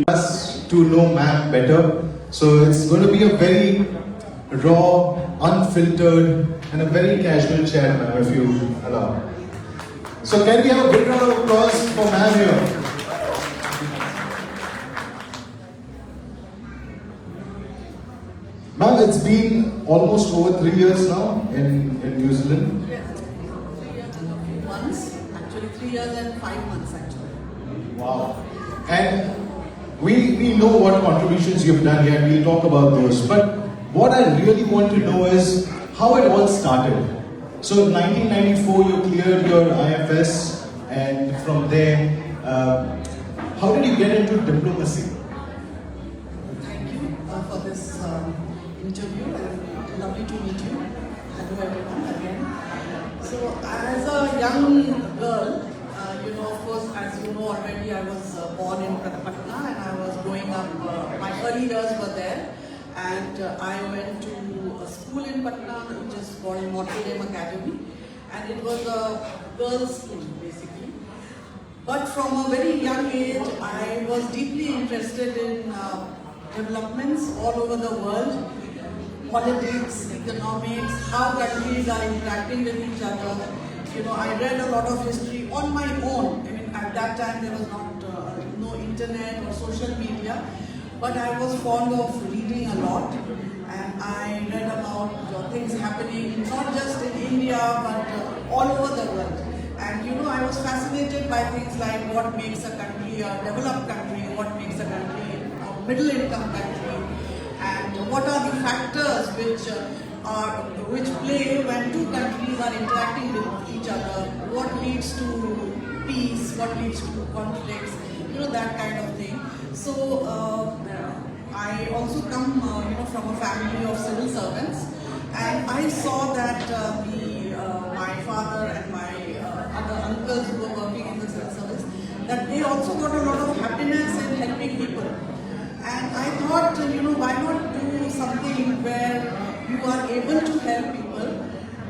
us to know ma'am better. So it's going to be a very raw, unfiltered, and a very casual chat, ma'am, if you allow. So can we have a big round of applause for ma'am here? Ma'am, it's been almost over 3 years now in New Zealand. Yes, 3 years and a few months. Actually, 3 years and 5 months actually. Wow. And we know what contributions you've done here, and we'll talk about those. But what I really want to know is how it all started. So in 1994, you cleared your IFS, and from there, how did you get into diplomacy? Thank you for this interview, and lovely to meet you. Hello everyone again. So as a young girl, of course, as you know already, I was born in Patna and I was growing up, my early years were there. And I went to a school in Patna which is called Notre Dame Academy, and it was a girls' school basically. But from a very young age, I was deeply interested in developments all over the world, politics, economics, how countries are interacting with each other. I read a lot of history on my own. I mean, at that time there was not no internet or social media, but I was fond of reading a lot, and I read about things happening not just in India but all over the world. And I was fascinated by things like what makes a country a developed country, what makes a country a middle income country, and what are the factors which play when two countries are interacting with each other, what leads to peace, what leads to conflicts, that kind of thing. So I also come from a family of civil servants, and I saw that my father and my other uncles who were working in the civil service, that they also got a lot of happiness in helping people. And I thought, why not do something where you are able to help people,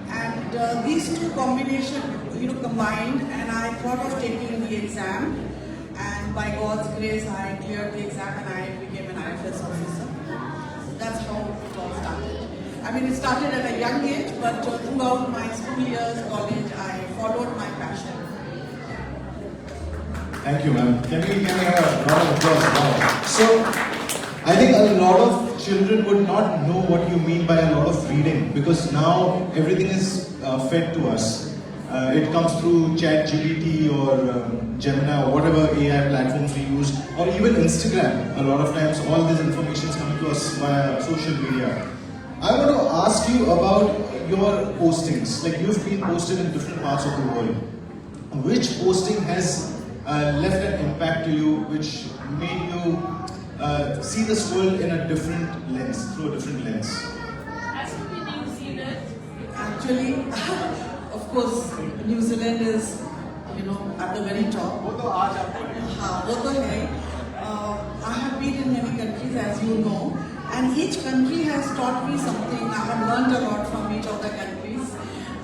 and these two combinations, combined, and I thought of taking the exam, and by God's grace, I cleared the exam and I became an IFS officer. That's how it all started. I mean, it started at a young age, but throughout my school years, college, I followed my passion. Thank you, ma'am. Can we have a round of applause now? So, I think a lot of children would not know what you mean by a lot of reading, because now everything is fed to us. It comes through ChatGPT or Gemini or whatever AI platforms we use, or even Instagram. A lot of times all this information is coming to us via social media. I want to ask you about your postings. Like, you've been posted in different parts of the world. Which posting has left an impact to you, which made you see this world in a different lens, through a different lens? As for the New Zealand, Actually, of course, New Zealand is, at the very top. I have been in many countries, as you know, and each country has taught me something. I have learned a lot from each of the countries.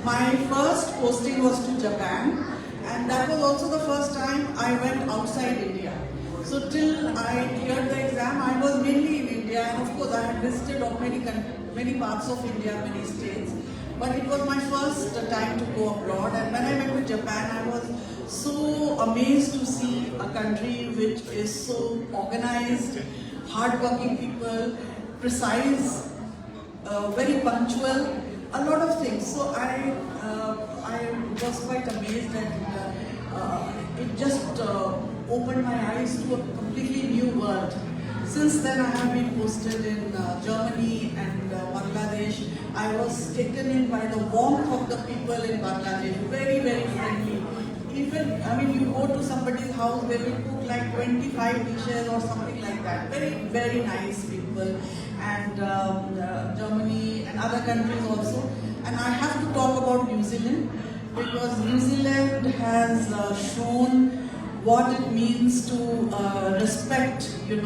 My first posting was to Japan, and that was also the first time I went outside India. So till I cleared the exam, I was mainly in India, and of course I had visited of many parts of India, many states. But it was my first time to go abroad, and when I went to Japan, I was so amazed to see a country which is so organized, hardworking people, precise, very punctual, a lot of things. So I was quite amazed, and it just opened my eyes to a completely new world. Since then, I have been posted in Germany and Bangladesh. I was taken in by the warmth of the people in Bangladesh, very, very friendly. Even, you go to somebody's house, they will cook like 25 dishes or something like that. Very, very nice people. And Germany and other countries also. And I have to talk about New Zealand, because New Zealand has shown what it means to respect, the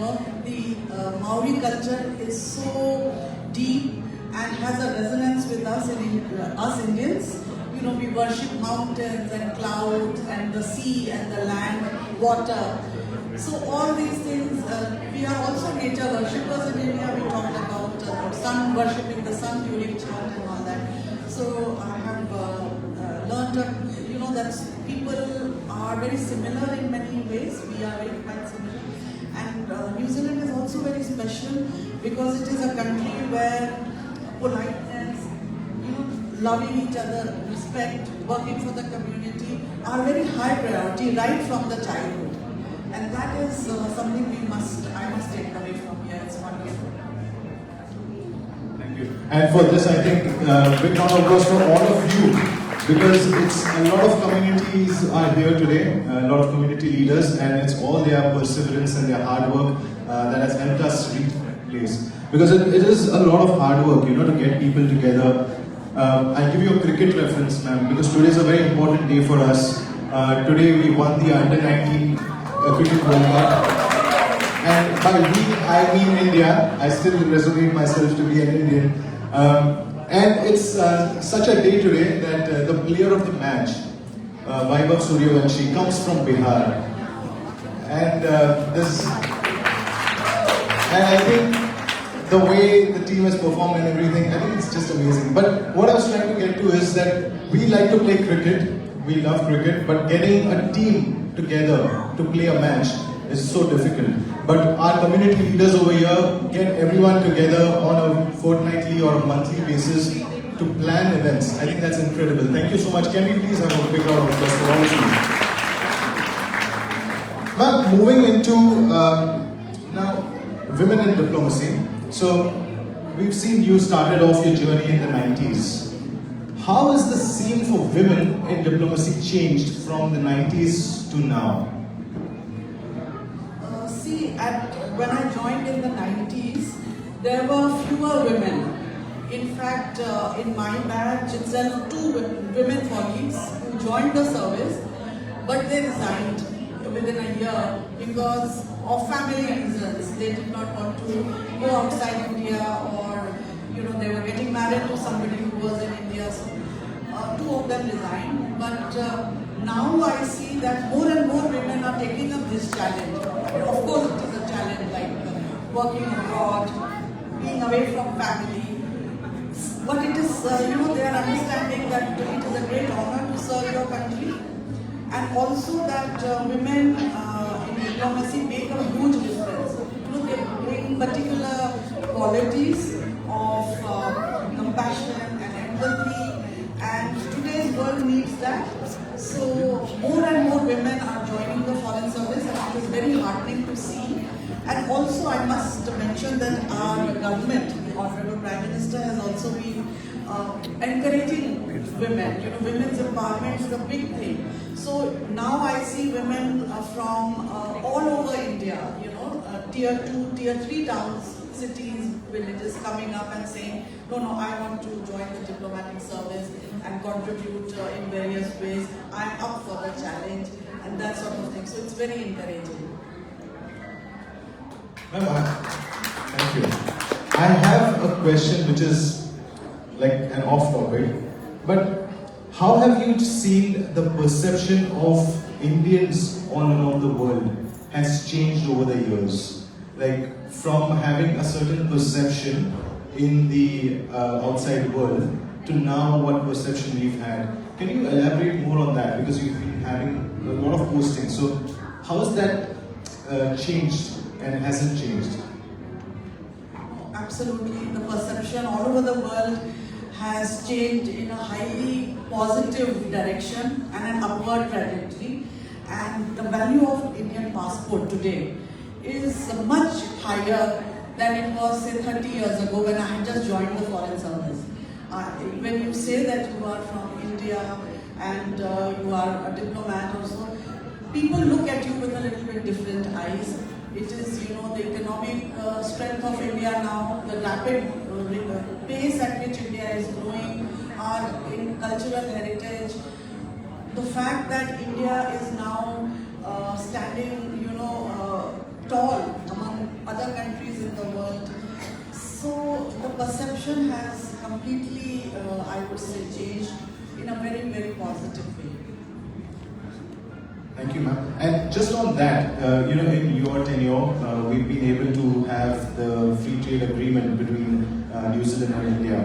Maori culture is so deep and has a resonance with us us Indians. We worship mountains and clouds and the sea and the land, water. So all these things worshipping the sun during chant and all that. So I have learned that, that people are very similar in many ways. We are very quite similar. And New Zealand is also very special because it is a country where politeness, loving each other, respect, working for the community are very high priority right from the childhood. And that is something I must take away from here. It's wonderful. Thank you. And for this, I think big round of applause for all of you, because it's a lot of communities are here today, a lot of community leaders, and it's all their perseverance and their hard work that has helped us reach that place. Because it is a lot of hard work, to get people together. I'll give you a cricket reference, ma'am, because today is a very important day for us. Today we won the Under-19 Cricket World Cup. And by we, I mean India. I still resonate myself to be an Indian. And it's such a day today that the player of the match, Vaibhav Suryavanshi, comes from Bihar. And and I think the way the team has performed and everything, I think it's just amazing. But what I was trying to get to is that we like to play cricket, we love cricket, but getting a team together to play a match is so difficult. But our community leaders over here get everyone together on a fortnightly or a monthly basis to plan events. I think that's incredible. Thank you so much. Can we please have a big round of applause for all of you? Ma'am, moving into now women in diplomacy. So we've seen you started off your journey in the 90s. How has the scene for women in diplomacy changed from the 90s to now? When I joined in the 90s, there were fewer women. In fact, in my batch itself, 2 women colleagues who joined the service, but they resigned within a year because of family reasons. They did not want to go outside India, or they were getting married to somebody who was in India. So 2 of them resigned. But now I see that more and more women are taking up this challenge. Of course, it is a challenge like working abroad, being away from family. But it is, they are understanding that it is a great honor to serve your country, and also that women in diplomacy make a huge difference. They bring particular qualities of compassion and empathy, and today's world needs that. So more and more women are joining the Foreign Service, and it is very heartening to see. And also I must mention that our government, the Honorable Prime Minister, has also been encouraging women. Women's empowerment is a big thing. So now I see women from all over India, tier 2, tier 3 towns, cities, villages coming up and saying, no, I want to join the diplomatic service and contribute in various ways. I'm up for the challenge and that sort of thing. So it's very encouraging. Thank you. I have a question which is like an off topic, but how have you seen the perception of Indians all around the world has changed over the years? Like from having a certain perception in the outside world to now what perception we've had. Can you elaborate more on that? Because you've been having a lot of postings. So how has that changed and has it changed? Absolutely. The perception all over the world has changed in a highly positive direction and an upward trajectory. And the value of Indian passport today is much higher than it was say 30 years ago when I had just joined the Foreign Service. When you say that you are from India and you are a diplomat or so, people look at you with a little bit different eyes. It is, the economic strength of India now, the rapid pace at which India is growing, our cultural heritage, the fact that India is now standing, tall among other countries in the world. So the perception has completely, I would say, changed in a very, very positive way. Thank you, ma'am. And just on that, in your tenure, we've been able to have the free trade agreement between New Zealand and India.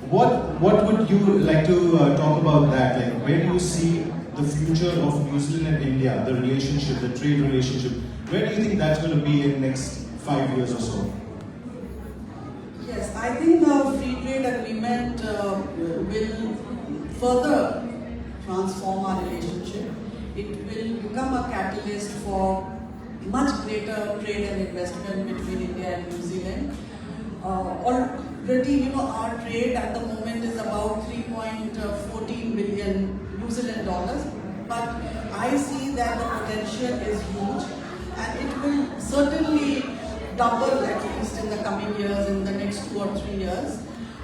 What would you like to talk about that? Like, where do you see the future of New Zealand and India, the relationship, the trade relationship? Where do you think that's going to be in the next 5 years or so? Yes, I think the free trade agreement will further transform our relationship. It will become a catalyst for much greater trade and investment between India and New Zealand. Already, our trade at the moment is about 3.14 billion New Zealand dollars, but I see that the potential is huge, and it will certainly double at least in the coming years, in the next 2 or 3 years.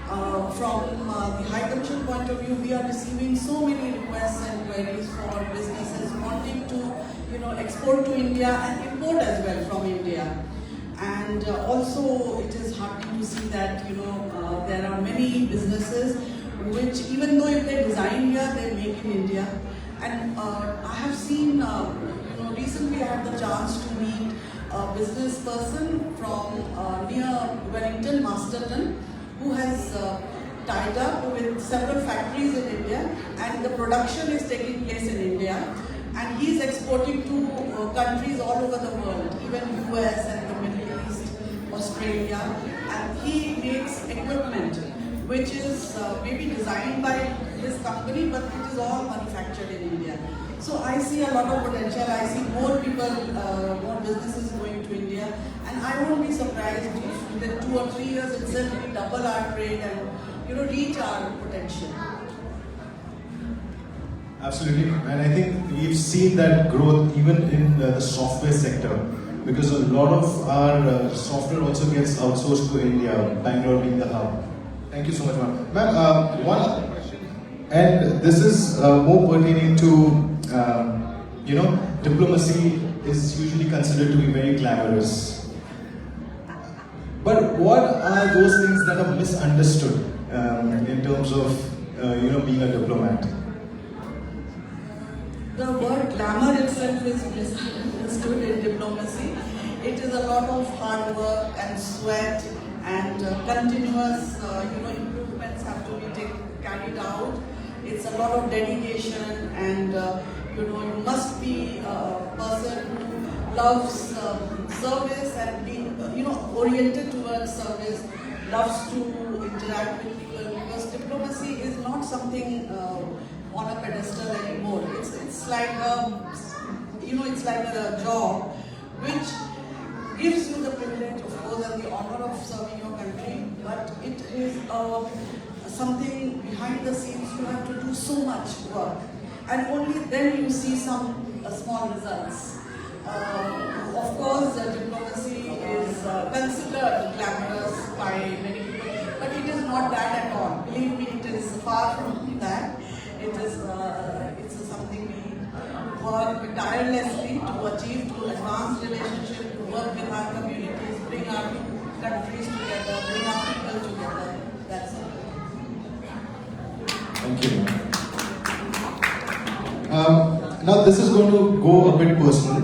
From the High Commission point of view, we are receiving so many requests and queries for businesses wanting to, export to India and import as well from India. And also, it is heartening to see that there are many businesses which, even though if they design here, they make in India. And I have seen, recently I had the chance to meet a business person from near Wellington, Masterton, who has tied up with several factories in India, and the production is taking place in India, and he is exporting to countries all over the world, even US and the Middle East, Australia, and he makes equipment which is maybe designed by his company, but it is all manufactured in India. So I see a lot of potential. I see more people, more businesses going to India, and I won't be surprised if within 2 or 3 years itself we double our trade and reach our potential. Absolutely, and I think we've seen that growth even in the software sector, because a lot of our software also gets outsourced to India, Bangalore being the hub. Thank you so much, ma'am. Ma'am, one other question, and this is more pertaining to, diplomacy is usually considered to be very glamorous. But what are those things that are misunderstood in terms of, being a diplomat? The word glamour itself is misunderstood in diplomacy. It is a lot of hard work and sweat, and continuous, improvements have to be carried out. It's a lot of dedication, and you must be a person who loves service and being, oriented towards service, loves to interact with people, because diplomacy is not something on a pedestal anymore. It's like it's like a job which gives you the privilege, of course, and the honor of serving your country, but it is something behind the scenes. You have to do so much work, and only then you see some small results. Of course, diplomacy is considered glamorous by many people, but it is not that at all. Believe me, it is far from that. It's something we work tirelessly to achieve, to advance relationship, to work with our communities, bring our countries together, bring our people together. That's it. Thank you. Now this is going to go a bit personal,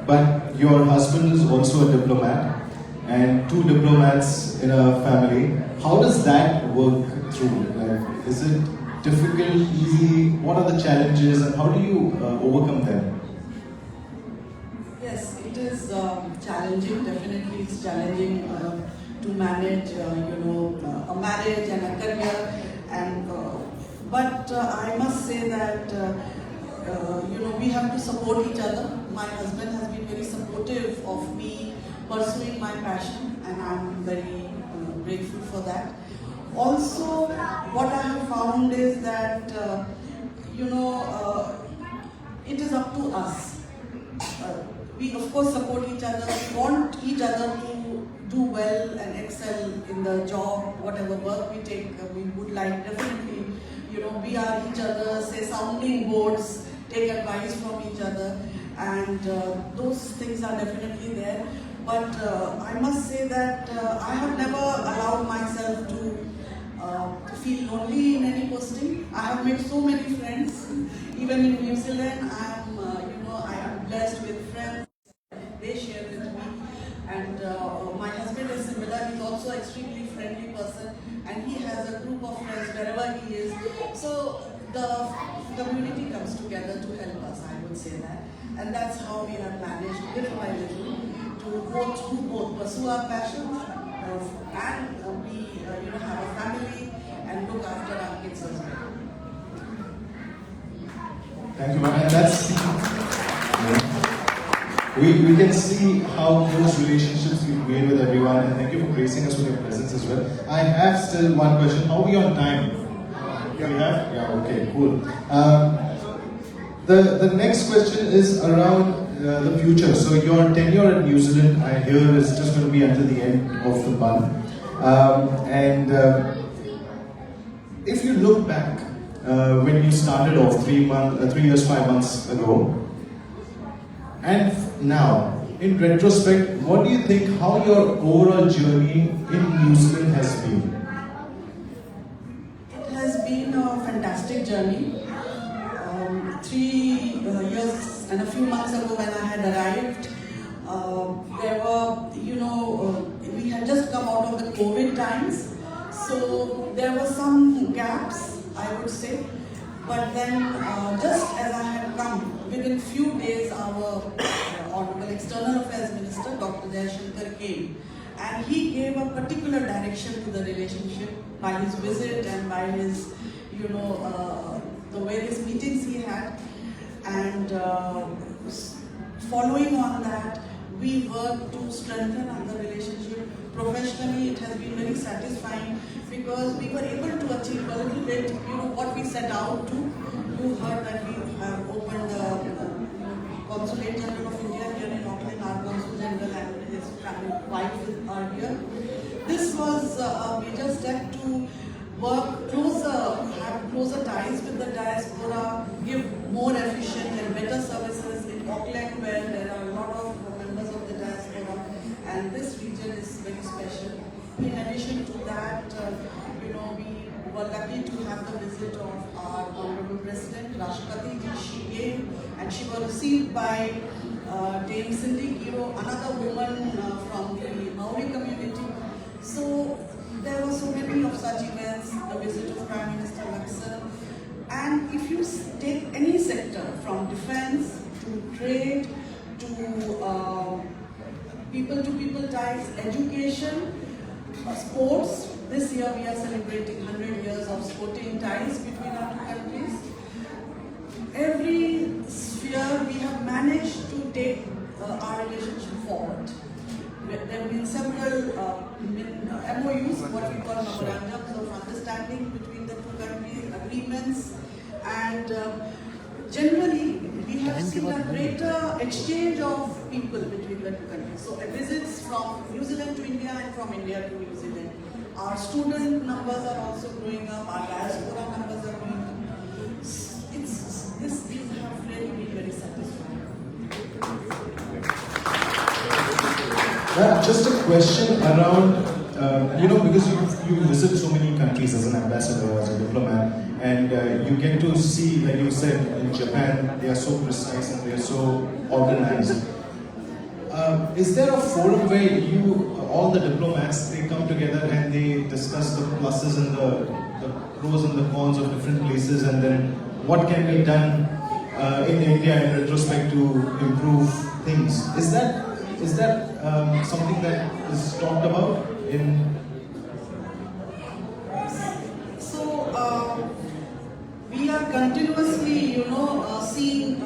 but your husband is also a diplomat, and 2 diplomats in a family. How does that work through? Like, is it difficult, easy? What are the challenges, and how do you overcome them? Yes, it is challenging. Definitely, it's challenging to manage, a marriage and a career. And but I must say that we have to support each other. My husband has been very supportive of me pursuing my passion, and I'm very grateful for that. Also, what I have found is that it is up to us. We of course support each other. We want each other to do well and excel in the job, whatever work we take. We would like definitely, we are each other, say, sounding boards, take advice from each other, and those things are definitely there. But I must say that I have never allowed myself to feel lonely in any posting. I have made so many friends. Even in New Zealand, I am blessed with friends. They share with me, and my husband is similar. He's also an extremely friendly person, and he has a group of friends wherever he is. So the community comes together to help us, I would say that. And that's how we have managed little by little to both pursue our passions and we have a family and look after our kids as well. Thank you, ma'am. And that's we can see how close relationships you've made with everyone, and thank you for gracing us with your presence as well. I have still one question. How are we on time? We have? Yeah, okay, cool. The next question is around the future. So your tenure at New Zealand, I hear, is just going to be until the end of the month. If you look back when you started off 3 years, 5 months ago, and now, in retrospect, what do you think how your overall journey in New Zealand has been? It has been a fantastic journey. 3 years and a few months ago when I had arrived, there were, we had just come out of the COVID times, so there were some gaps, I would say. But then, just as I had come, within few days, our Honorable External Affairs Minister, Dr. Jayashankar, came. And he gave a particular direction to the relationship by his visit and by his, the various meetings he had. And following on that, we worked to strengthen the relationship. Professionally, it has been very satisfying because we were able to achieve a little bit, what we set out to. You heard that we have opened the Consulate General of India here in Auckland. Our Consul General and his family, wife are here. This was a major step to work closer, have closer ties with the diaspora, give more efficient and better services in Auckland, where there are a lot of members of the diaspora, and this region is very special. In addition to that, we were lucky to have the visit of our Honorable President, Rashtrapati Ji. She came and she was received by Dame Cindy Kiro, another woman from the Maori community. So there were so many of such events, the visit of Prime Minister Lakson. And if you take any sector, from defense to trade to people-to-people ties, education, sports. This year we are celebrating 100 years of sporting ties between our two countries. Every sphere we have managed to take our relationship forward. There have been several MOUs, what we call memorandums of understanding between the two countries, agreements, and generally we have seen a greater exchange of people between the two countries. So visits from New Zealand to India and from India to New Zealand. Our student numbers are also growing up, our diaspora numbers are growing up. These have really been very satisfying. Just a question around, because you visit so many countries as an ambassador, as a diplomat, and you get to see, like you said, in Japan, they are so precise and they are so organized. Is there a forum where all the diplomats, they come together and they discuss the pluses and the pros and the cons of different places, and then what can be done in India in retrospect to improve things? Is that something that is talked about in? So we are continuously, seeing,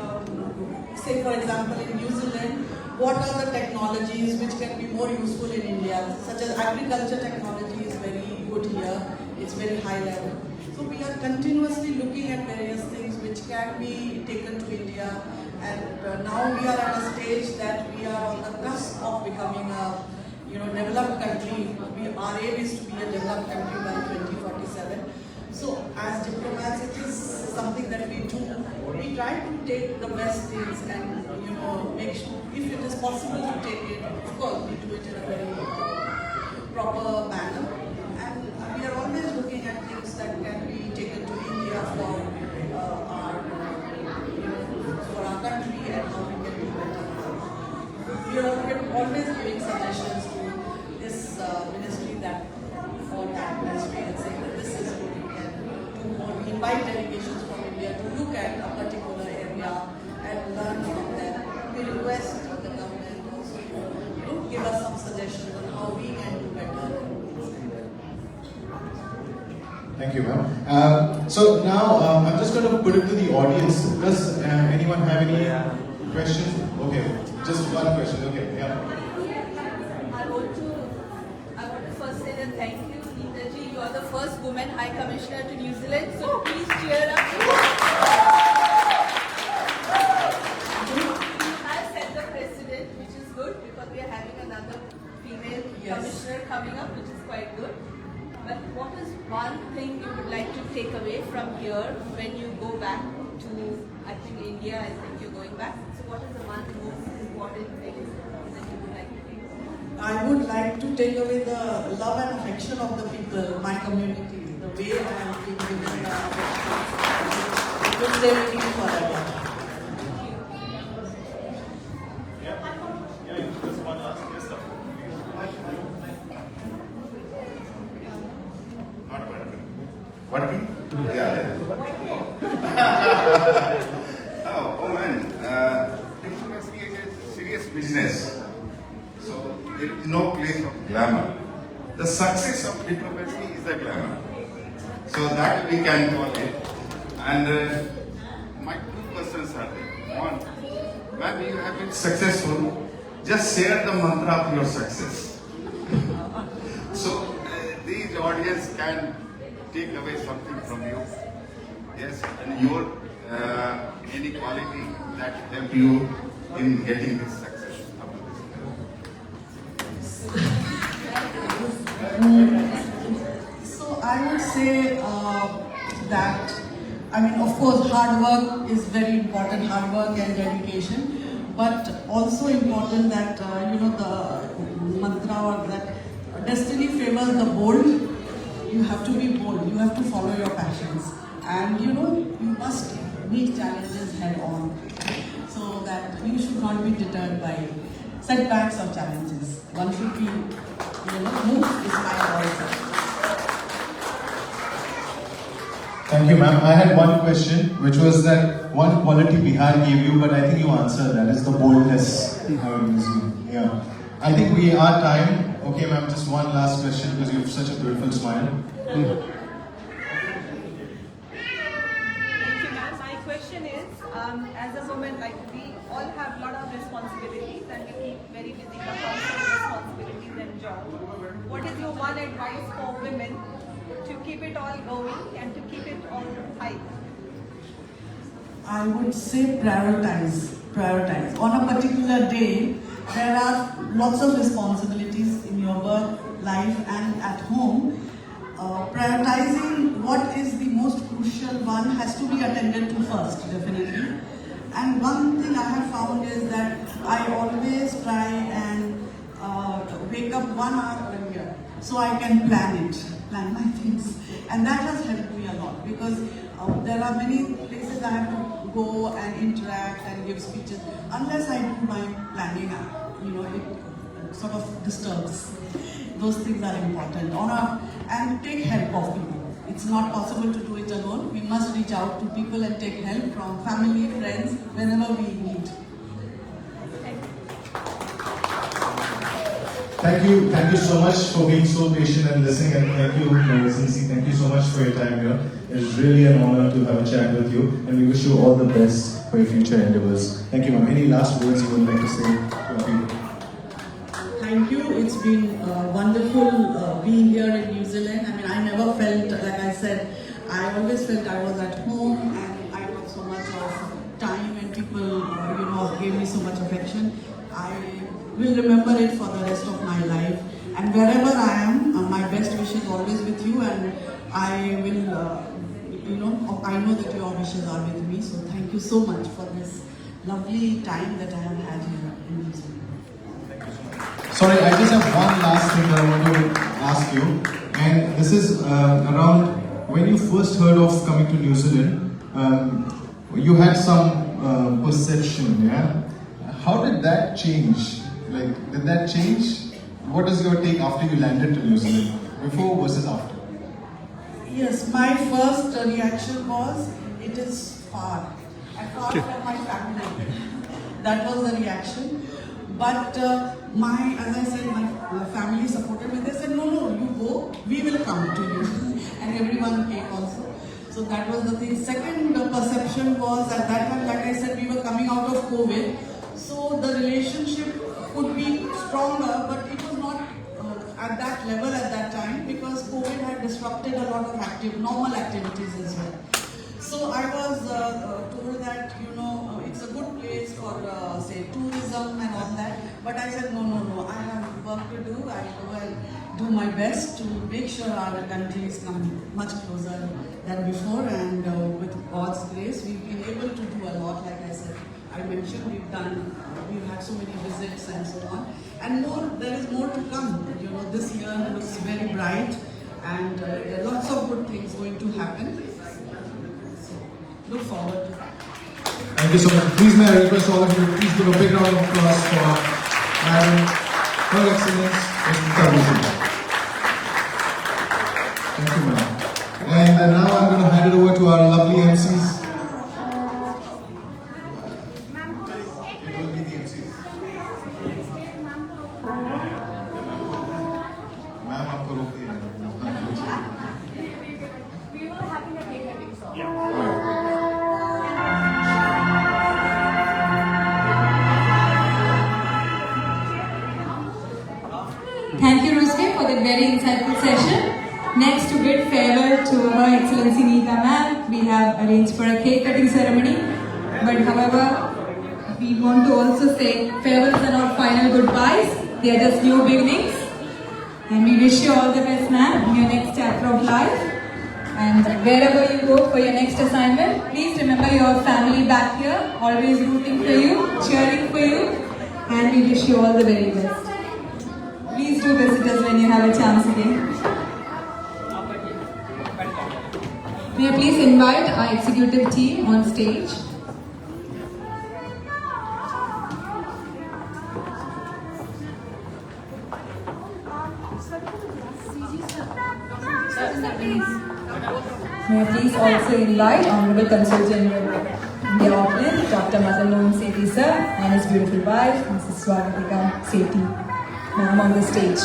say for example in New Zealand, what are the technologies which can be more useful in India, such as agriculture technology is very good here, it's very high level. So we are continuously looking at various things which can be taken to India, and now we are at a stage that we are on the cusp of becoming a developed country. Our aim is to be a developed country by 2047. So as diplomats, it is something that we do. We try to take the best things and make sure, if it is possible to take it, of course we do it in a very proper manner. And we are always looking at things that can be taken to India for our country and how we can do better. We are always giving suggestions to this ministry that for that ministry and saying that this is what we can do more. We invite delegations from India to look at a particular area and learn from them. We request the government also to give us some suggestions on how we can do better. Thank you, ma'am. So now I'm just going to put it to the audience. Does anyone have any questions? Okay, just one question. Okay, yeah. I want to first say that thank you, Neeta ji. You are the first woman High Commissioner to New Zealand, so please cheer up. You have set the precedent, which is good because we are having another female commissioner coming up, which is quite good. But what is one thing you would like to take away from here when you go back to, I think, India? I think you're going back. So what is the one most important thing that you would like to take away? I would like to take away the love and affection of the people, my community, the way I have been given the affection. It will stay with me forever. Just one last question. Not working. Working? Yeah. Oh man, diplomacy is a serious business. So there is no place of glamour. The success of diplomacy is the glamour. So that we can call it. And my two questions are there. One, when you have been successful, just share the mantra of your success. So these audience can take away something from you. Yes, and your any quality that help you in getting this success after this. So I would say that, I mean, of course, hard work is very important, hard work and dedication, but also important that, the mantra or that destiny favors the bold. You have to be bold, you have to follow your passions, and you must meet challenges head on, so that you should not be deterred by setbacks or challenges. One should be, moved is my advice. Thank you, ma'am. I had one question, which was that one quality Bihar gave you, but I think you answered that. It's the boldness. Yeah. I think we are time. Okay, ma'am, just one last question because you have such a beautiful smile. Thank you, ma'am. My question is, as a woman, like we all have a lot of responsibilities and we keep very busy with household responsibilities and job. What is your one advice for women to keep it all going and to keep it all high? I would say prioritize. On a particular day, there are lots of responsibilities in your work, life and at home. Prioritizing what is the most crucial one has to be attended to first, definitely. And one thing I have found is that I always try and wake up 1 hour earlier so I can plan my things. And that has helped me a lot because there are many places I have to go and interact and give speeches. Unless I do my planning, it sort of disturbs. Those things are important. And take help of people. It's not possible to do it alone. We must reach out to people and take help from family, friends, whenever we need. Thank you so much for being so patient and listening, and thank you, Zinzi, thank you so much for your time here. It's really an honor to have a chat with you, and we wish you all the best for your future endeavors. Thank you, ma'am. Any last words you would like to say to our people? Thank you. It's been wonderful being here in New Zealand. I mean, I never felt, like I said, I always felt I was at home and I got so much of time and people, gave me so much affection. I will remember it for the rest of my life. And wherever I am, my best wishes always with you, and I will, I know that your wishes are with me. So thank you so much for this lovely time that I have had here in New Zealand. Sorry, I just have one last thing that I want to ask you, and this is around when you first heard of coming to New Zealand, you had some perception, yeah? How did that change? Like, did that change what is your take after you landed to New Zealand? Before versus after? Yes, my first reaction was, it is far and far from my family. That was the reaction. But as I said, my family supported me. They said, no, you go, we will come to you. And everyone came also. So that was the thing. Second perception was, at that time, like I said, we were coming out of COVID. So the relationship could be stronger, but it was not at that level at that time, because COVID had disrupted a lot of normal activities as well. So I was told that, it's a good place for, say, tourism and all that. But I said, no, I have work to do. I go and do my best to make sure our countries come much closer than before. And with God's grace, we've been able to do a lot. Like I said, I mentioned, we've had so many visits and so on. And there is more to come. This year looks very bright, and there are lots of good things going to happen. So, look forward to that. Thank you so much. Please may I request all of you, please give a big round of applause for Madam Her Excellence Mr. Vijay. Thank you, ma'am. And now I'm going to hand it over to our lovely MCs. It will be the MCs. Ma'am, आपको रोक दिया है. We were having a cake cutting song. Thank you, Ruske, for that very insightful session. Next, to bid farewell to Her Excellency Neeta Ma'am, we have arranged for a cake cutting ceremony. But however, we want to also say farewells are not final goodbyes, they are just new beginnings. And we wish you all the best, ma'am, in your next chapter of life. And wherever you go for your next assignment, please remember your family back here, always rooting for you, cheering for you, and we wish you all the very best. Please do visit us when you have a chance again. May I please invite our executive team on stage. May I please also invite Honorable Consul General India Auckland, Dr. Madan Mohan Sethi sir, and his beautiful wife, Mrs. Swagatika Sethi. Ma'am on the stage.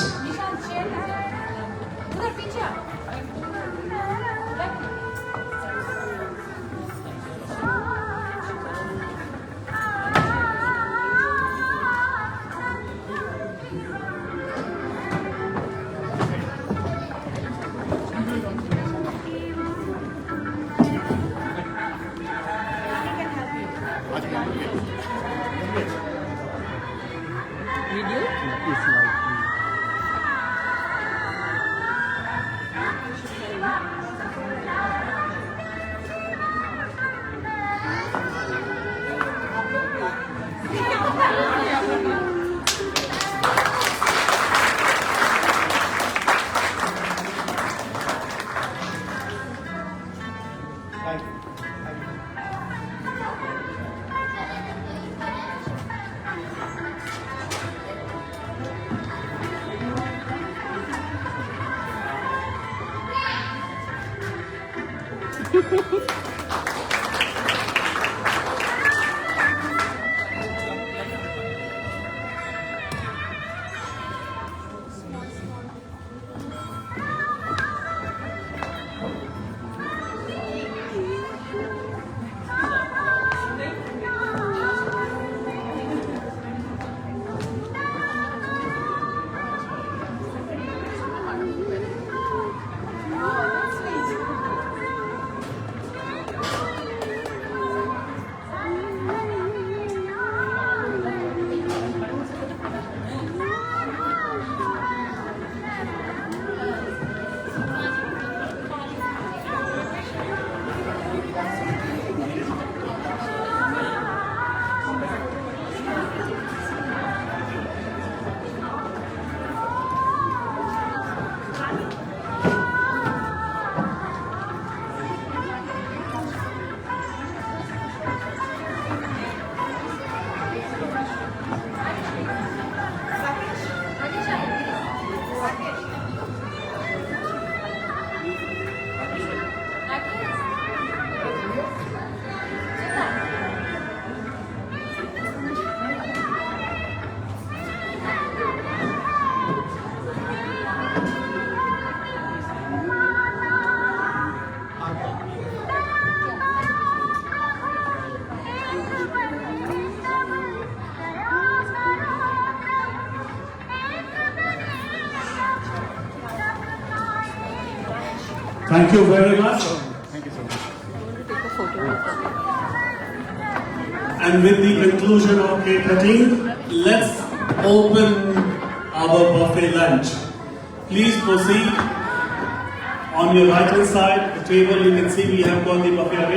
Thank you very much. And with the conclusion of cake cutting, let's open our buffet lunch. Please proceed. On your right hand side, the table, you can see we have got the buffet arranged.